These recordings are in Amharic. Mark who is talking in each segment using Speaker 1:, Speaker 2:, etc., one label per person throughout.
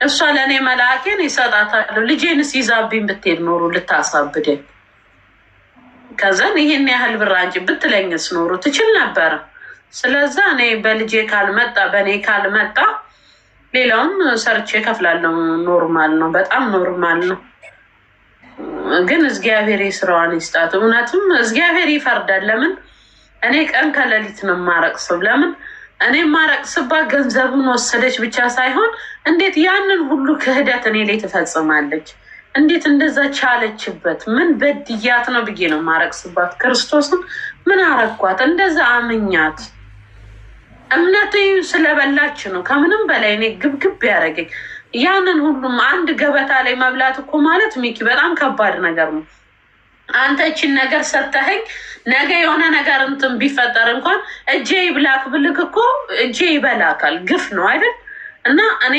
Speaker 1: እሷ ለእኔ መላኬን ይሰጣታለሁ። ልጄንስ ይዛብኝ ብትሄድ ኖሮ ልታሳብደኝ ከዘን ይሄን ያህል ብር አንቺ ብትለኝስ ኖሮ ትችል ነበረ። ስለዛ እኔ በልጄ ካልመጣ በእኔ ካልመጣ ሌላውን ሰርቼ ከፍላለሁ። ኖርማል ነው፣ በጣም ኖርማል ነው። ግን እግዚአብሔር የስራዋን ይስጣት። እውነትም እግዚአብሔር ይፈርዳል። ለምን እኔ ቀን ከሌሊት ነው የማረቅሰው? ለምን እኔ የማረቅስባት ገንዘቡን ወሰደች ብቻ ሳይሆን እንዴት ያንን ሁሉ ክህደት እኔ ላይ ትፈጽማለች? እንዴት እንደዛ ቻለችበት? ምን በድያት ነው ብዬ ነው የማረቅስባት። ክርስቶስን ምን አረኳት? እንደዛ አምኛት እምነቱ ስለበላች ነው ከምንም በላይ እኔ ግብግብ ያደረገኝ። ያንን ሁሉም አንድ ገበታ ላይ መብላት እኮ ማለት ሚኪ በጣም ከባድ ነገር ነው። አንተ እችን ነገር ሰተኸኝ ነገ የሆነ ነገር እንትን ቢፈጠር እንኳን እጄ ይብላክ ብልክ እኮ እጄ ይበላካል። ግፍ ነው አይደል? እና እኔ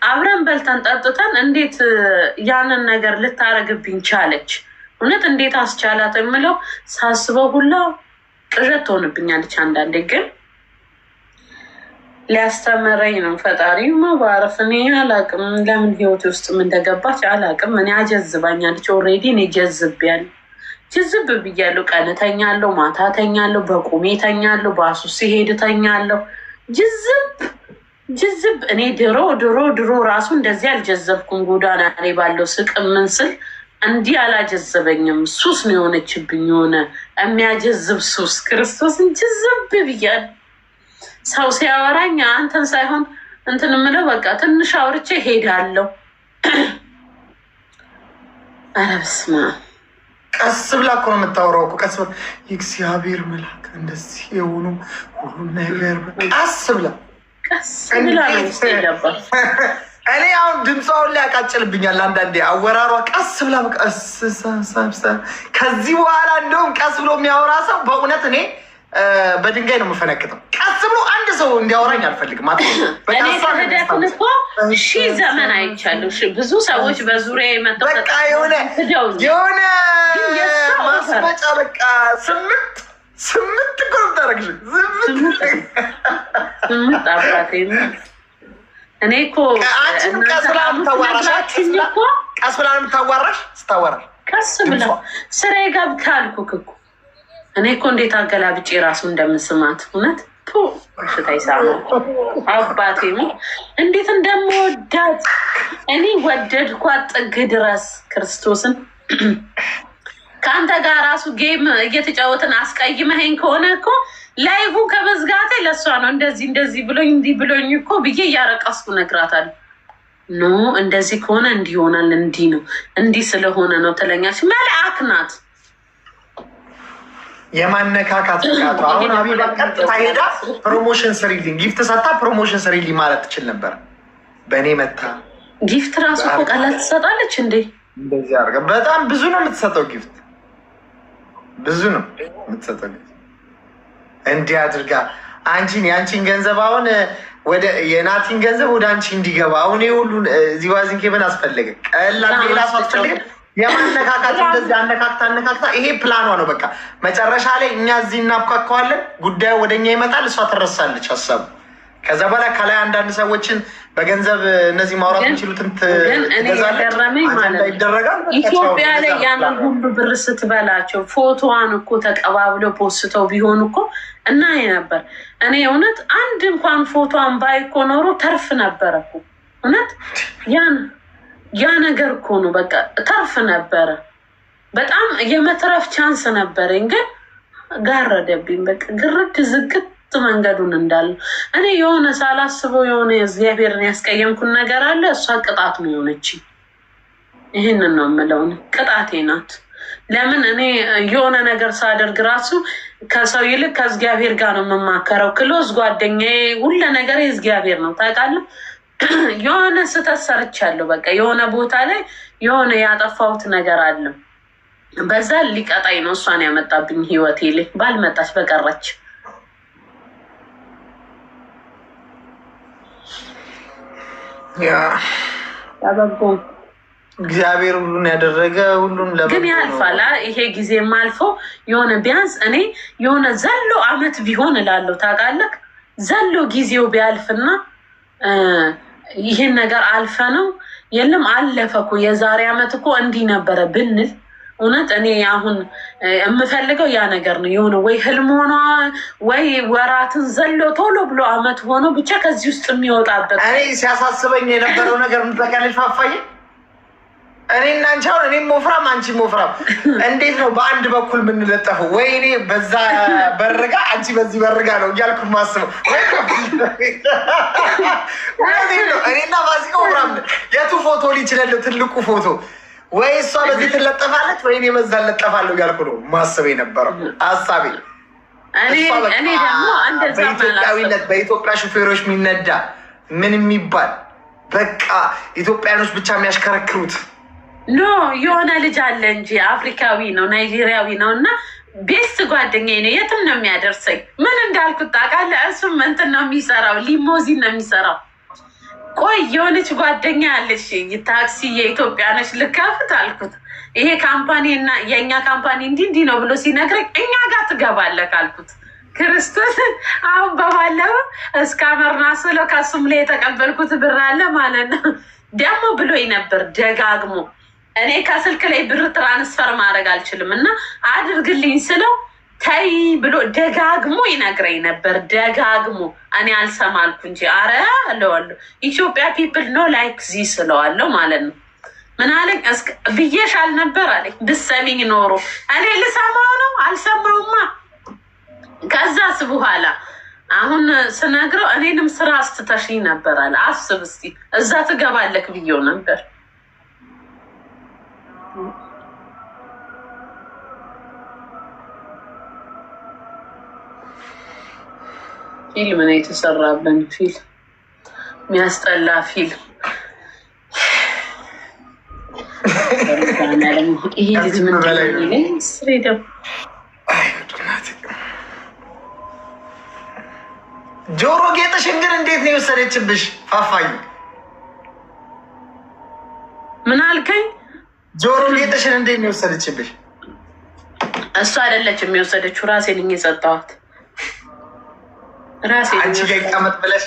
Speaker 1: አብረን በልተን ጠጥተን እንዴት ያንን ነገር ልታረግብኝ ቻለች? እውነት እንዴት አስቻላት የምለው ሳስበው ሁላ ቅዠት ትሆንብኛለች አንዳንዴ። ግን ሊያስተምረኝ ነው ፈጣሪ መባረፍ። እኔ አላቅም ለምን ህይወት ውስጥ እንደገባች አላቅም። እኔ አጀዝባኛለች። ኦልሬዲ እኔ ጀዝቤያለሁ፣ ጅዝብ ብያለሁ። ቀን ተኛለሁ፣ ማታ ተኛለሁ፣ በቁሜ ተኛለሁ፣ ባሱ ሲሄድ ተኛለሁ። ጅዝብ እኔ ድሮ ራሱ እንደዚህ አልጀዘብኩም። ጎዳና ላይ ባለው ስቅ ምን ስል እንዲህ አላጀዘበኝም። ሱስ ነው የሆነችብኝ፣ የሆነ የሚያጀዝብ ሱስ። ክርስቶስን ጅዝብ ብያለሁ። ሰው ሲያወራኝ አንተን ሳይሆን እንትን የምለው በቃ ትንሽ አውርቼ ሄዳለሁ። ኧረ በስመ አብ።
Speaker 2: ቀስ ብላ እኮ ነው የምታወራው እኮ ቀስ ብላ የእግዚአብሔር መልአክ እንደዚህ የሆኑ ሁሉ ነገር ቀስ ብላ ነው። እኔ አሁን ድምፃውን ላይ ያቃጭልብኛል አንዳንዴ አወራሯ። ቀስ ብላ ከዚህ በኋላ እንደውም ቀስ ብሎ የሚያወራ ሰው በእውነት እኔ በድንጋይ ነው የምፈነክተው። ቀስ ብሎ አንድ ሰው እንዲያወራኝ አልፈልግም።
Speaker 1: እኔ ክህደትን እኮ ሺህ ዘመን አይቻለሁ። ብዙ ሰዎች በዙሪያ የመጣው
Speaker 2: በቃ የሆነ ማስመጫ በቃ ስምንት እኮ ነው የምታደርግሽ።
Speaker 1: ስምንት አባቴ እኔ እኮ
Speaker 2: አንቺም ቀስ ብላ የምታዋራሽ ስታወራሽ
Speaker 1: ቀስ ብላ ስራዬ ገብታ አልኩክ እኮ እኔ እኮ እንዴት አገላብጬ ራሱ እንደምስማት እውነት ሽታይሳማ አባቴ እንዴት እንደምወዳት እኔ ወደድኳት ጥግ ድረስ ክርስቶስን። ከአንተ ጋር ራሱ ጌም እየተጫወትን አስቀይመኸኝ ከሆነ እኮ ላይቡ ከመዝጋቴ ለእሷ ነው እንደዚህ ብሎኝ እንዲህ ብሎኝ እኮ ብዬ እያረቀስኩ ነግራታለሁ። ኖ እንደዚህ ከሆነ እንዲህ ይሆናል፣ እንዲህ ነው እንዲህ ስለሆነ ነው ትለኛለች። መልአክ ናት።
Speaker 2: የማነካካት ብቃቷ። አሁን አቢባ ቀጥታ ሄዳ ፕሮሞሽን ስሪልኝ ጊፍት ሰጣ ፕሮሞሽን ስሪልኝ ማለት ትችል ነበር። በእኔ መታ
Speaker 1: ጊፍት ራሱ እኮ ቀላል ትሰጣለች እንዴ?
Speaker 2: እንደዚህ አድርጋ በጣም ብዙ ነው የምትሰጠው ጊፍት፣ ብዙ ነው የምትሰጠው ጊፍት። እንዲህ አድርጋ የአንቺን ገንዘብ አሁን ወደ የናቲን ገንዘብ ወደ አንቺ እንዲገባ አሁን ሁሉን ዚባዚንኬ ምን አስፈለገ? ቀላል ሌላ ሰው አስፈለገ? የማነካካት እንደዚህ አነካክታ ይሄ ፕላኗ ነው። በቃ መጨረሻ ላይ እኛ እዚህ እናብካከዋለን፣ ጉዳዩ ወደኛ ይመጣል፣ እሷ ትረሳለች ሀሳቡ። ከዛ በኋላ ከላይ አንዳንድ ሰዎችን በገንዘብ እነዚህ ማውራት የሚችሉትን ይደረጋል።
Speaker 1: ኢትዮጵያ ላይ ያንን ሁሉ ብር ስትበላቸው ፎቶዋን እኮ ተቀባብለው ፖስተው ቢሆን እኮ እና ነበር። እኔ እውነት አንድ እንኳን ፎቶዋን ባይኮ ኖሮ ተርፍ ነበረ እኮ እውነት ያ ነገር እኮ ነው። በቃ ተርፍ ነበረ። በጣም የመትረፍ ቻንስ ነበረኝ፣ ግን ጋረደብኝ። በቃ ግርድ ዝግት መንገዱን እንዳለ እኔ የሆነ ሳላስበው የሆነ እግዚአብሔርን ያስቀየምኩን ነገር አለ። እሷ ቅጣት ነው የሆነች። ይህንን ነው የምለው፣ ቅጣቴ ናት። ለምን እኔ የሆነ ነገር ሳደርግ ራሱ ከሰው ይልቅ ከእግዚአብሔር ጋር ነው የምማከረው። ክሎዝ ጓደኛዬ ሁሉ ነገር እግዚአብሔር ነው ታውቃለህ። የሆነ ስህተት ሰርቻለሁ። በቃ የሆነ ቦታ ላይ የሆነ ያጠፋሁት ነገር አለ። በዛ ሊቀጣኝ ነው እሷን ያመጣብኝ ህይወቴ ላይ ባልመጣች በቀረች። ያበጎ
Speaker 2: እግዚአብሔር ሁሉን ያደረገ ሁሉም
Speaker 1: ግን ያልፋል። ይሄ ጊዜም አልፎ የሆነ ቢያንስ እኔ የሆነ ዘሎ አመት ቢሆን እላለሁ ታውቃለህ። ዘሎ ጊዜው ቢያልፍና ይህን ነገር አልፈ ነው የለም አለፈ እኮ የዛሬ አመት እኮ እንዲህ ነበረ ብንል እውነት እኔ አሁን የምፈልገው ያ ነገር ነው። የሆነ ወይ ህልም ሆኖ ወይ ወራትን ዘሎ ቶሎ ብሎ አመት ሆኖ ብቻ ከዚህ ውስጥ የሚወጣበት።
Speaker 2: እኔ ሲያሳስበኝ የነበረው ነገር ምትጠቀልሽ ፋፋዬ፣ እኔና አንቺ አሁን እኔም ወፍራም አንቺ ወፍራም እንዴት ነው በአንድ በኩል የምንለጠፈው? ወይ እኔ በዛ በርጋ አንቺ በዚህ በርጋ ነው እያልኩ ማስበው። እኔና ባዚቀ ወፍራም የቱ ፎቶ ሊችላል ትልቁ ፎቶ? ወይ እሷ በዚህ ትለጠፋለች ወይ እኔ በዛ ለጠፋለሁ እያልኩ ነው ማስብ የነበረው ሀሳቤ።
Speaker 1: እኔ ደግሞ
Speaker 2: በኢትዮጵያዊነት በኢትዮጵያ ሹፌሮች የሚነዳ ምን የሚባል በቃ ኢትዮጵያኖች ብቻ የሚያሽከረክሩት
Speaker 1: ኖ የሆነ ልጅ አለ እንጂ አፍሪካዊ ነው ናይጄሪያዊ ነው እና ቤስት ጓደኛዬ ነው። የትም ነው የሚያደርሰኝ። ምን እንዳልኩት ታውቃለህ? እሱም እንትን ነው የሚሰራው፣ ሊሞዚን ነው የሚሰራው። ቆይ የሆነች ጓደኛ ያለች ታክሲ የኢትዮጵያ ነች ልከፍት አልኩት። ይሄ ካምፓኒ እና የእኛ ካምፓኒ እንዲህ ነው ብሎ ሲነግረኝ እኛ ጋር ትገባለህ ካልኩት ክርስቶስ አሁን በባለፈው እስካመርና ስለው ከሱም ላይ የተቀበልኩት ብር አለ ማለት ነው። ደግሞ ብሎኝ ነበር ደጋግሞ እኔ ከስልክ ላይ ብር ትራንስፈር ማድረግ አልችልም እና አድርግልኝ ስለው ተይ ብሎ ደጋግሞ ይነግረኝ ነበር። ደጋግሞ እኔ አልሰማልኩ እንጂ አረ አለዋለሁ ኢትዮጵያ ፒፕል ኖ ላይክ ዚ ስለዋለሁ ማለት ነው። ምን አለኝ ብዬሽ አልነበር አለኝ። ብሰሚኝ ኖሮ እኔ ልሰማው ነው አልሰማውማ። ከዛስ በኋላ አሁን ስነግረው እኔንም ስራ አስትተሽኝ ነበር አለ። አስብ እስቲ እዛ ትገባለክ ብዬው ነበር። ፊልም ነው የተሰራብን፣ ፊልም የሚያስጠላ ፊልም። ይሄ ልጅ ምንድን ስሬደው
Speaker 2: ጆሮ ጌጥሽን ግን እንዴት ነው የወሰደችብሽ ፋፋዬ?
Speaker 1: ምን አልከኝ?
Speaker 2: ጆሮ ጌጥሽን እንዴት ነው የወሰደችብሽ?
Speaker 1: እሱ አይደለችም የወሰደችው፣ ራሴ ነኝ የሰጠኋት። ራሴ
Speaker 2: አንቺ ጋር ይቀመጥ ብለሽ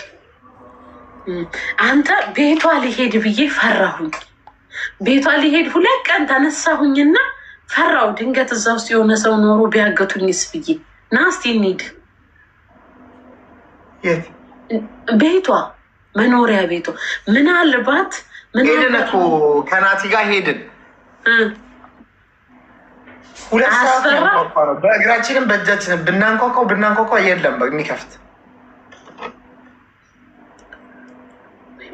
Speaker 1: አንተ ቤቷ ሊሄድ ብዬ ፈራሁኝ። ቤቷ ሊሄድ 2 ቀን ተነሳሁኝና ፈራሁ። ድንገት እዛ ውስጥ የሆነ ሰው ኖሮ ቢያገቱኝስ ብዬ ና እስቲ እንሂድ።
Speaker 2: የት
Speaker 1: ቤቷ መኖሪያ ቤቷ ምናልባት
Speaker 2: ሄድን እኮ ከናቲ ጋር ሄድን። 2 ሰዓት ነው በእግራችንም በእጃችንም ብናንኳኳው የለም የሚከፍት።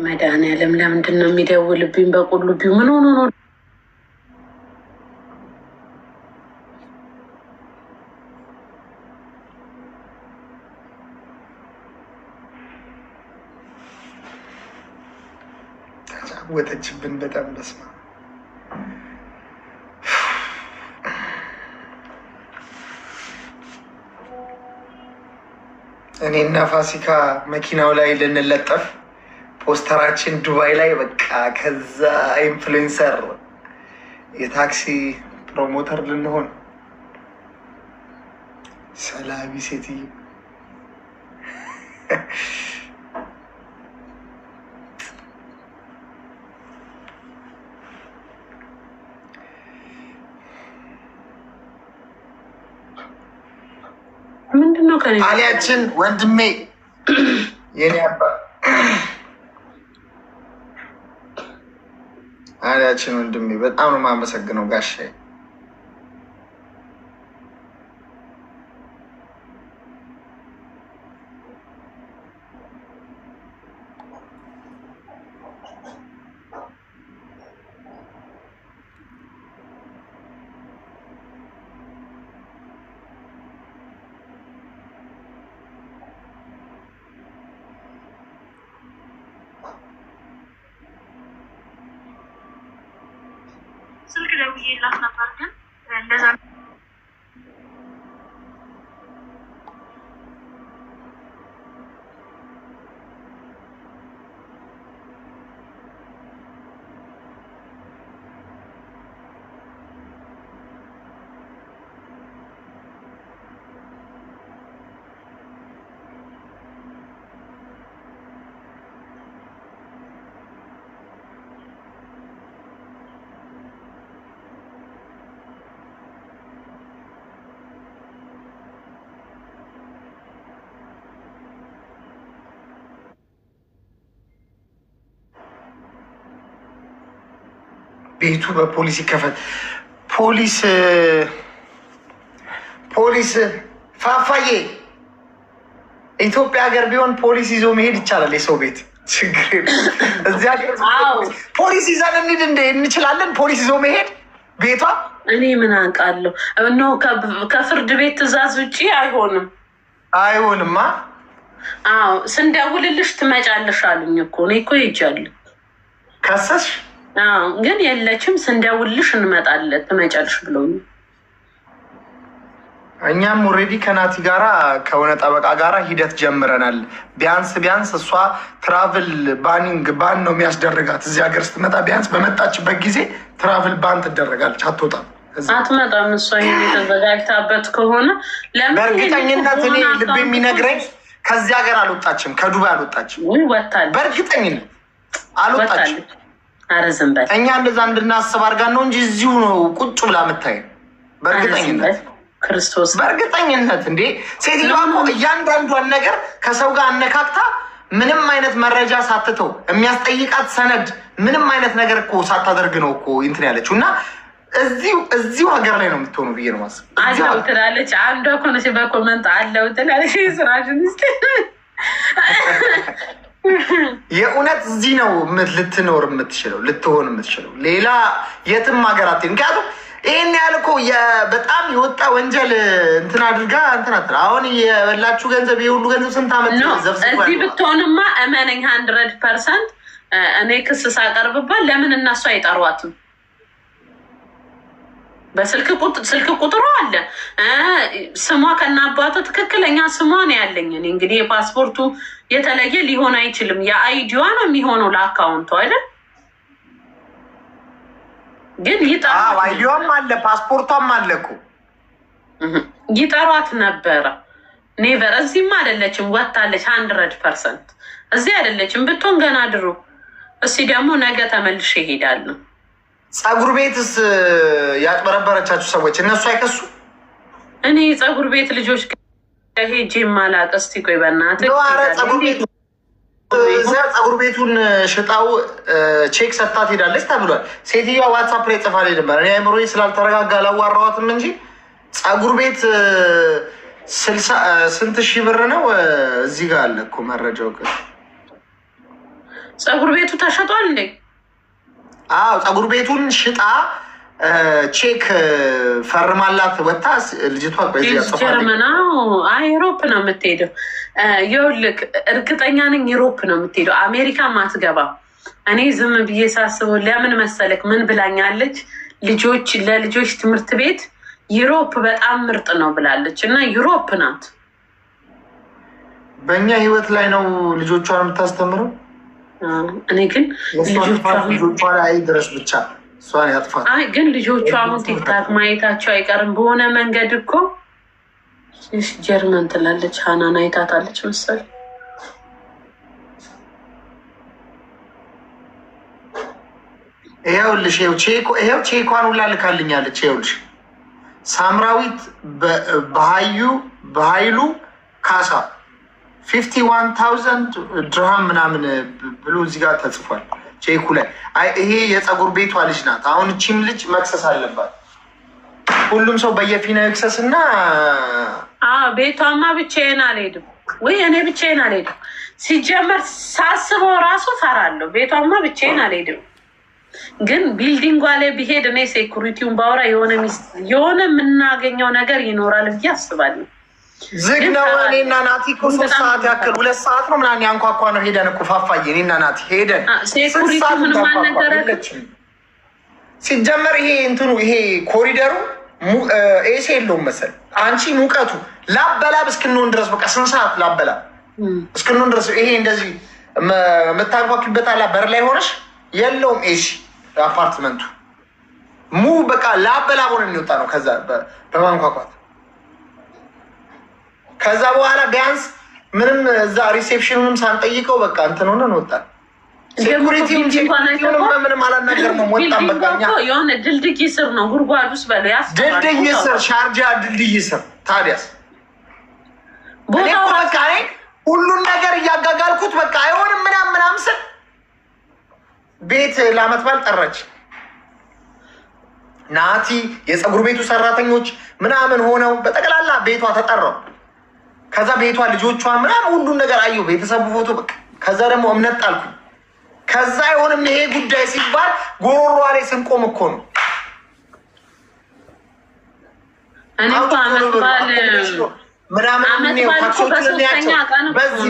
Speaker 1: መድኃኒዓለም ለምንድን ነው የሚደውልብኝ? በቁልቢው ምን ሆኖ ነው?
Speaker 2: ወተችብን በጣም በስማ እኔና ፋሲካ መኪናው ላይ ልንለጠፍ ፖስተራችን ዱባይ ላይ በቃ ከዛ ኢንፍሉዌንሰር የታክሲ ፕሮሞተር ልንሆን ሰላቢ ሴትዮ
Speaker 1: ምንድነው
Speaker 2: አሊያችን ወንድሜ የኔ አባ አሊያችን ወንድሜ በጣም ነው የማመሰግነው ጋሻዬ።
Speaker 3: ስልክ ደውዬላት ነበር ግን እንደዛ
Speaker 2: ቤቱ በፖሊስ ይከፈት። ፖሊስ ፋፋዬ ኢትዮጵያ ሀገር ቢሆን ፖሊስ ይዞ መሄድ ይቻላል። የሰው ቤት ችግር እዚህ ሀገር ፖሊስ ይዘን እንሂድ እንችላለን። ፖሊስ ይዞ መሄድ ቤቷ
Speaker 1: እኔ ምን አውቃለሁ። እኖ ከፍርድ ቤት ትዕዛዝ ውጭ አይሆንማ። አዎ ስንደውልልሽ ትመጫለሽ አሉኝ እኮ። እኔ እኮ ሄጃለሁ።
Speaker 2: ከሰስሽ?
Speaker 1: አዎ ግን የለችም። ስንደውልልሽ እንመጣለን ትመጫለሽ ብለውኝ።
Speaker 2: እኛም ኦልሬዲ ከናቲ ጋራ ከሆነ ጠበቃ ጋራ ሂደት ጀምረናል። ቢያንስ እሷ ትራቭል ባን ነው የሚያስደረጋት። እዚህ ሀገር ስትመጣ ቢያንስ በመጣችበት ጊዜ ትራቭል ባን ትደረጋለች። አትወጣም፣
Speaker 1: አትመጣም። እሷ ይሄ ተዘጋጅታበት ከሆነ
Speaker 2: በእርግጠኝነት እኔ ልብ የሚነግረኝ ከዚህ ሀገር አልወጣችም፣ ከዱባይ አልወጣችም።
Speaker 1: ወጣለች፣
Speaker 2: በእርግጠኝነት አልወጣችም።
Speaker 1: ኧረ ዝም በል።
Speaker 2: እኛ እንደዛ እንድናስብ አድርጋን ነው እንጂ እዚሁ ነው ቁጭ ብላ የምታይ። በእርግጠኝነት
Speaker 1: ክርስቶስ፣
Speaker 2: በእርግጠኝነት እንዴ ሴትዮዋ እኮ እያንዳንዷን ነገር ከሰው ጋር አነካክታ ምንም አይነት መረጃ ሳትተው የሚያስጠይቃት ሰነድ ምንም አይነት ነገር እኮ ሳታደርግ ነው እኮ እንትን ያለችው። እና እዚሁ ሀገር ላይ ነው የምትሆኑ ብዬ ነው ማስብ።
Speaker 1: አለው ትላለች አንዷ ኮነች በኮመንት አለው ትላለች። ስራሽን ስ
Speaker 2: የእውነት እዚህ ነው ልትኖር የምትችለው ልትሆን የምትችለው፣ ሌላ የትም ሀገር አትሄድም። ምክንያቱም ይህን ያህል እኮ በጣም የወጣ ወንጀል እንትን አድርጋ እንትን አሁን የበላችሁ ገንዘብ የሁሉ ገንዘብ ስንት ዓመት
Speaker 1: እዚህ ብትሆንማ እመነኝ 100% እኔ ክስ ሳቀርብባት ለምን እነሱ አይጠሯትም? በስልክ ቁጥሩ አለ፣ ስሟ ከናባቷ ትክክለኛ ስሟ ነው ያለኝ። እኔ እንግዲህ የፓስፖርቱ የተለየ ሊሆን አይችልም። የአይዲዋ ነው የሚሆነው ለአካውንቱ አይደል? ግን
Speaker 2: አይዲዋም አለ ፓስፖርቷም አለ እኮ
Speaker 1: ይጠሯት ነበረ። ኔቨር እዚህም አይደለችም፣ ወታለች 100%። እዚህ አይደለችም ብትሆን ገና ድሮ። እስኪ ደግሞ ነገ ተመልሼ ይሄዳሉ።
Speaker 2: ፀጉር ቤትስ ያጭበረበረቻችሁ ሰዎች እነሱ አይከሱ?
Speaker 1: እኔ ፀጉር ቤት ልጆች ሄጄ ማላቅ። እስቲ ቆይ በእናትህ
Speaker 2: ፀጉር ቤቱን ሽጣው ቼክ ሰጥታት ሄዳለች ተብሏል። ሴትዮዋ ዋትሳፕ ላይ ጽፋ ላይ ነበር። እኔ አይምሮ ስላልተረጋጋ አላዋራኋትም እንጂ ፀጉር ቤት ስንት ሺህ ብር ነው? እዚህ ጋር አለ እኮ መረጃው።
Speaker 1: ፀጉር ቤቱ ተሸጧል እንዴ?
Speaker 2: አዎ ፀጉር ቤቱን ሽጣ ቼክ ፈርማላት ወጣ ልጅቷ።
Speaker 1: ጀርመናው ዩሮፕ ነው የምትሄደው። ይኸውልህ እርግጠኛ ነኝ ዩሮፕ ነው የምትሄደው፣ አሜሪካ ማትገባ። እኔ ዝም ብዬ ሳስበው ለምን መሰለክ ምን ብላኛለች? ለልጆች ትምህርት ቤት ዩሮፕ በጣም ምርጥ ነው ብላለች። እና ዩሮፕ ናት።
Speaker 2: በእኛ ህይወት ላይ ነው ልጆቿን የምታስተምረው።
Speaker 1: እኔ ግን
Speaker 2: ልጆቿ ላይ ድረስ ብቻ እሷን ያጥፋት።
Speaker 1: አይ ግን ልጆቹ አሁን ቲክታክ ማየታቸው አይቀርም በሆነ መንገድ እኮ። ጀርመን ትላለች ሀናን አይታታለች መሰል።
Speaker 2: ይኸውልሽ ይኸው ቼኳን ሁላ ልካልኛለች። ይኸውልሽ ሳምራዊት በሀይሉ ካሳ 51,000 ድርሃም ምናምን ብሎ እዚህ ጋር ተጽፏል ቼኩ ላይ። ይሄ የፀጉር ቤቷ ልጅ ናት። አሁን እቺም ልጅ መክሰስ አለባት። ሁሉም ሰው በየፊናው ይክሰስ እና
Speaker 1: ቤቷማ ብቻዬን አልሄድም ወይ እኔ ብቻዬን አልሄድም። ሲጀመር ሳስበው ራሱ ፈራለሁ። ቤቷማ ብቻዬን አልሄድም። ግን ቢልዲንጓ ላይ ቢሄድ እኔ ሴኩሪቲውን ባወራ የሆነ የምናገኘው ነገር ይኖራል ብዬ አስባለሁ።
Speaker 2: ዝግ ነው። እኔና ናቲ እኮ 3 ሰዓት ያክል 2 ሰዓት ነው ምናምን ያንኳኳ ነው። ሄደን እኮ ፋፋዬ እኔና ናቲ ሄደን
Speaker 1: ሴኩሪቲ ምንም አልነገረችም።
Speaker 2: ሲጀመር ይሄ እንትኑ ይሄ ኮሪደሩ ኤሲ የለውም መሰል። አንቺ ሙቀቱ ላበላብ እስክንሆን ድረስ በቃ 8 ሰዓት ላበላብ እስክንሆን ድረስ ይሄ እንደዚህ የምታንኳኪበት አላ በር ላይ ሆነሽ የለውም ኤሲ አፓርትመንቱ በቃ ላበላብ ሆነ የሚወጣ ነው ከዛ በማንኳኳት። ከዛ በኋላ ቢያንስ ምንም እዛ ሪሴፕሽኑንም ሳንጠይቀው በቃ እንትን ሆነን ወጣን። ሴኩሪቲውንም ምንም አላናገርንም ወጣን። በቃ
Speaker 1: የሆነ ድልድይ ስር ነው ጉድጓድ ውስጥ በለው
Speaker 2: ድልድይ ስር ሻርጃ ድልድይ ስር። ታዲያስ እኔ እኮ በቃ ሁሉን ነገር እያጋጋልኩት በቃ አይሆንም ምናምን ስል ቤት ለአመት በዓል ጠራች። ናቲ የፀጉር ቤቱ ሰራተኞች ምናምን ሆነው በጠቅላላ ቤቷ ተጠራው። ከዛ ቤቷ ልጆቿ ምናምን ሁሉን ነገር አየሁ፣ ቤተሰቡ ፎቶ በቃ። ከዛ ደግሞ እምነት ጣልኩ። ከዛ አይሆንም ይሄ ጉዳይ ሲባል ጎሮሯ ላይ ስንቆም እኮ ነው።
Speaker 1: እኔ እኮ አመት በዓል
Speaker 2: ምናምን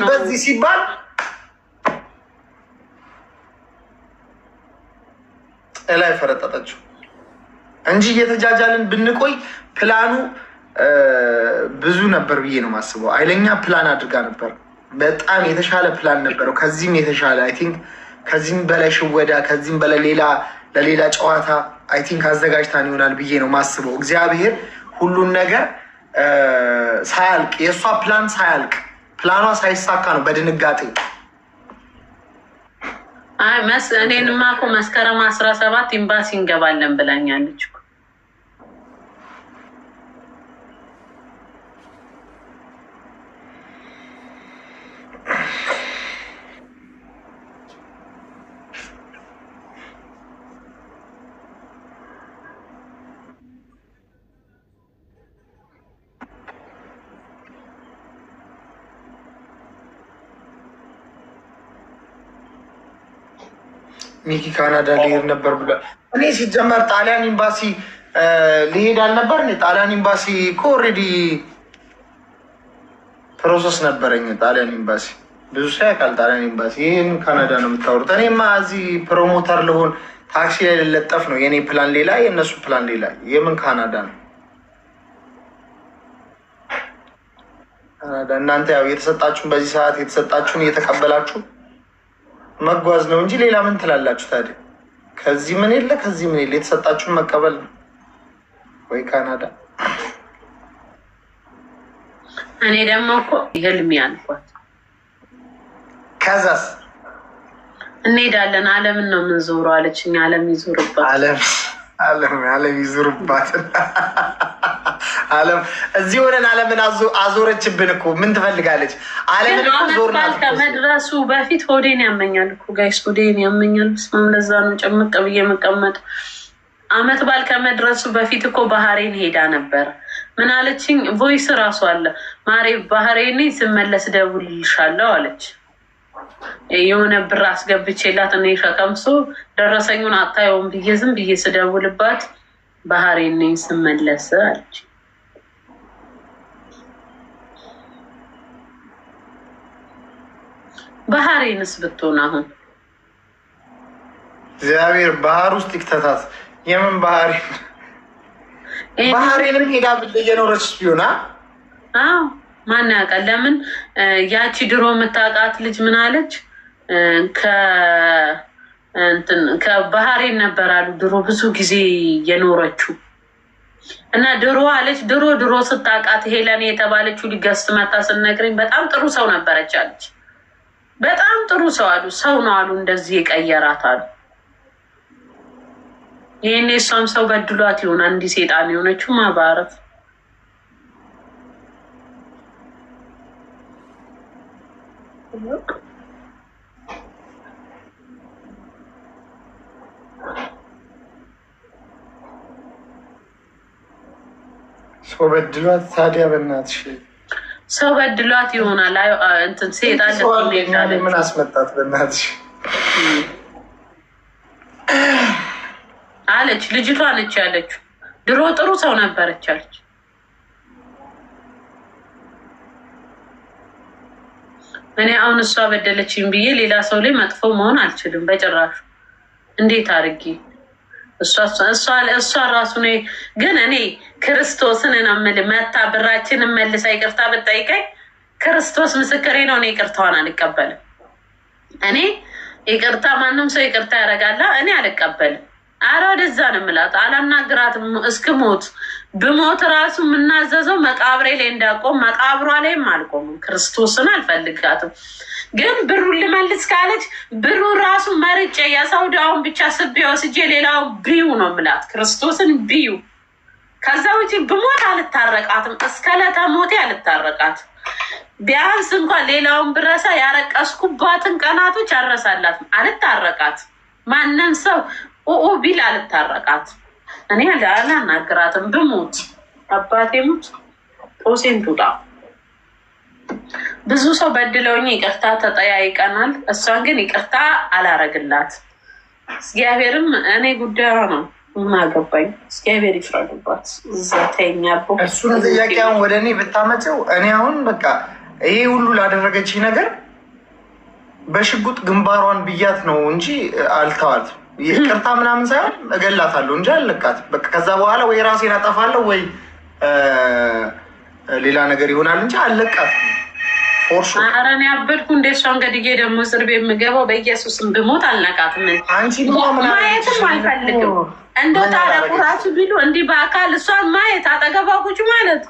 Speaker 2: በዚህ ሲባል ላይ ፈረጠጠችው እንጂ እየተጃጃልን ብንቆይ ፕላኑ ብዙ ነበር ብዬ ነው የማስበው። ኃይለኛ ፕላን አድርጋ ነበር። በጣም የተሻለ ፕላን ነበረው። ከዚህም የተሻለ አይ ቲንክ ከዚህም በላይ ሽወዳ፣ ከዚህም በላይ ለሌላ ጨዋታ አይ ቲንክ አዘጋጅታን ይሆናል ብዬ ነው የማስበው። እግዚአብሔር ሁሉን ነገር ሳያልቅ የእሷ ፕላን ሳያልቅ ፕላኗ ሳይሳካ ነው በድንጋጤ
Speaker 1: እኔንማ እኮ መስከረም 17 ኤምባሲ እንገባለን ብላኛለች።
Speaker 2: ሚኪ ካናዳ ሊሄድ ነበር ብሏል። እኔ ሲጀመር ጣሊያን ኤምባሲ ሊሄድ አልነበር። ጣሊያን ኤምባሲ እኮ ኦልሬዲ ፕሮሰስ ነበረኝ። ጣሊያን ኤምባሲ ብዙ ሰው ያውቃል። ጣሊያን ኤምባሲ ይህን ካናዳ ነው የምታወሩት። እኔማ እዚህ ፕሮሞተር ልሆን ታክሲ ላይ ልለጠፍ ነው። የእኔ ፕላን ሌላ፣ የእነሱ ፕላን ሌላ። የምን ካናዳ ነው? ካናዳ እናንተ ያው የተሰጣችሁን በዚህ ሰዓት የተሰጣችሁን እየተቀበላችሁ መጓዝ ነው እንጂ ሌላ ምን ትላላችሁ ታዲያ? ከዚህ ምን የለ ከዚህ ምን የለ፣ የተሰጣችሁን መቀበል ነው ወይ ካናዳ።
Speaker 1: እኔ ደግሞ እኮ ህልሜ አልኳት።
Speaker 2: ከዛስ
Speaker 1: እንሄዳለን ዓለምን ነው የምንዞረው አለችኝ። ዓለም ይዞርባት፣
Speaker 2: ዓለም ይዞርባት። ዓለም እዚህ ሆነን ዓለምን አዞረችብን እኮ። ምን ትፈልጋለች? ዓለምን እኮ ዞርናት።
Speaker 1: ከመድረሱ በፊት ሆዴን ያመኛል እኮ ጋይስ፣ ሆዴን ያመኛል። ስም ለዛ ነው ጭምቅ ብዬ መቀመጥ። አመት በዓል ከመድረሱ በፊት እኮ ባህሬን ሄዳ ነበር። ምን አለችኝ? ቮይስ እራሱ አለ ማሬ፣ ባህሬን ስመለስ ደውልልሻለሁ አለች። የሆነ ብር አስገብቼላት እኔ ሸቀምሶ ደረሰኙን አታየውም ብዬ ዝም ብዬ ስደውልባት ባህሬን ስመለስ አለች። ባህሬንስ ብትሆን አሁን
Speaker 2: እግዚአብሔር ባህር ውስጥ ይክተታት። የምን ባህሬን? ባህሬንም ሄዳ እየኖረች ቢሆና
Speaker 1: ማን ያውቃል? ለምን ያቺ ድሮ የምታውቃት ልጅ ምን አለች? ከባህሬን ነበር አሉ ድሮ ብዙ ጊዜ የኖረችው እና ድሮ አለች ድሮ ስታውቃት ሄለን የተባለችው ሊገስት መታ ስነግረኝ በጣም ጥሩ ሰው ነበረች አለች። በጣም ጥሩ ሰው አሉ። ሰው ነው አሉ እንደዚህ የቀየራት አሉ። ይህኔ እሷም ሰው በድሏት ይሆናል እንዲህ ሴጣን የሆነችው ማባረፍ።
Speaker 2: ሰው በድሏት ታዲያ በእናትሽ
Speaker 1: ሰው በድሏት ይሆናል። እንትን ሴጣን
Speaker 2: ምን አስመጣት በእናትሽ
Speaker 1: አለች። ልጅቷ ነች ያለችው። ድሮ ጥሩ ሰው ነበረች አለች። እኔ አሁን እሷ በደለችኝ ብዬ ሌላ ሰው ላይ መጥፎ መሆን አልችልም በጭራሹ። እንዴት አድርጌ እሷ ራሱ ነው። ግን እኔ ክርስቶስን ነው የምልህ መታ ብራችንን መልሳ ይቅርታ ብጠይቀኝ ክርስቶስ ምስክሬ ነው። እኔ ይቅርታዋን አልቀበልም። እኔ ይቅርታ ማንም ሰው ይቅርታ ያደርጋላ፣ እኔ አልቀበልም። አረ ወደዛ ነው የምላት። አላናግራትም እስክሞት። ብሞት ራሱ የምናዘዘው መቃብሬ ላይ እንዳቆም መቃብሯ ላይም አልቆምም። ክርስቶስን አልፈልጋትም። ግን ብሩን ልመልስ ካለች ብሩ ራሱ መርጬ የሳውዲያውን ብቻ ስቤ ወስጄ ሌላው ብዩ ነው የምላት። ክርስቶስን ብዩ። ከዛ ውጪ ብሞት አልታረቃትም። እስከ ዕለተ ሞቴ አልታረቃት። ቢያንስ እንኳን ሌላውን ብረሳ ያረቀስኩባትን ቀናቶች አረሳላት። አልታረቃት። ማንም ሰው ቢል አልታረቃት። እኔ አላናግራትም። ብሞት አባቴ ሙት ጦሴን ትውጣ። ብዙ ሰው በድለውኝ ይቅርታ ተጠያይቀናል። እሷን ግን ይቅርታ አላረግላት። እግዚአብሔርም እኔ ጉዳዩ ነው ማገባኝ። እግዚአብሔር ይፍረድባት። እዛ ተኛቦ
Speaker 2: እሱን ጥያቄውን ወደ እኔ ብታመጨው እኔ አሁን በቃ ይሄ ሁሉ ላደረገች ነገር በሽጉጥ ግንባሯን ብያት ነው እንጂ አልተዋት። ይቅርታ ምናምን ሳይሆን እገላታለሁ እንጂ አልለቃት። በቃ ከዛ በኋላ ወይ ራሴን አጠፋለሁ ወይ ሌላ ነገር ይሆናል እንጂ አልለቃት።
Speaker 1: ኧረ እኔ አበድኩ እንደ እሷን ገድዬ ደግሞ እስር ቤት የምገባው በኢየሱስም ብሞት አልነቃትም። ማየትም አልፈልግም። እንደ ታረቁ ራሱ ቢሉ እንዲህ በአካል እሷን ማየት አጠገቧ ቁጭ ማለት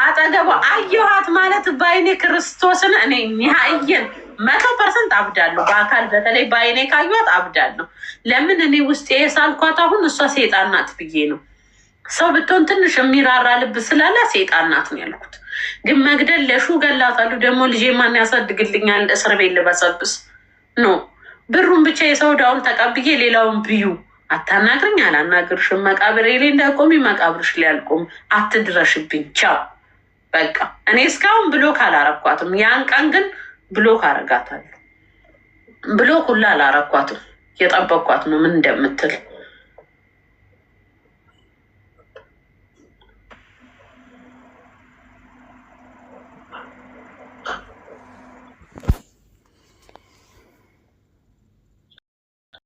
Speaker 1: አጠገቧ አየኋት ማለት በአይኔ ክርስቶስን እኔ ሚሀየን 100% አብዳለሁ። በአካል በተለይ በአይኔ ካዩት አብዳለሁ። ለምን እኔ ውስጤ የሳልኳት አሁን እሷ ሴጣን ናት ብዬ ነው። ሰው ብትሆን ትንሽ የሚራራ ልብ ስላለ ሴጣን ናት ነው ያልኩት። ግን መግደል ለሹ ገላታለሁ። ደግሞ ልጄ ማን ያሳድግልኛል? እስር ቤት ልበሰብስ ኖ ብሩን ብቻ የሰው ዳውን ተቀብዬ ሌላውን ብዩ አታናግርኝ። አላናግርሽም። መቃብር ላይ እንዳቆሚ መቃብርሽ ላይ አልቆም። አትድረሽብኝ። ቻው በቃ። እኔ እስካሁን ብሎክ አላረኳትም። ያን ቀን ግን ብሎክ አረጋታለሁ። ብሎክ ሁላ አላረኳትም። የጠበኳት ነው ምን እንደምትል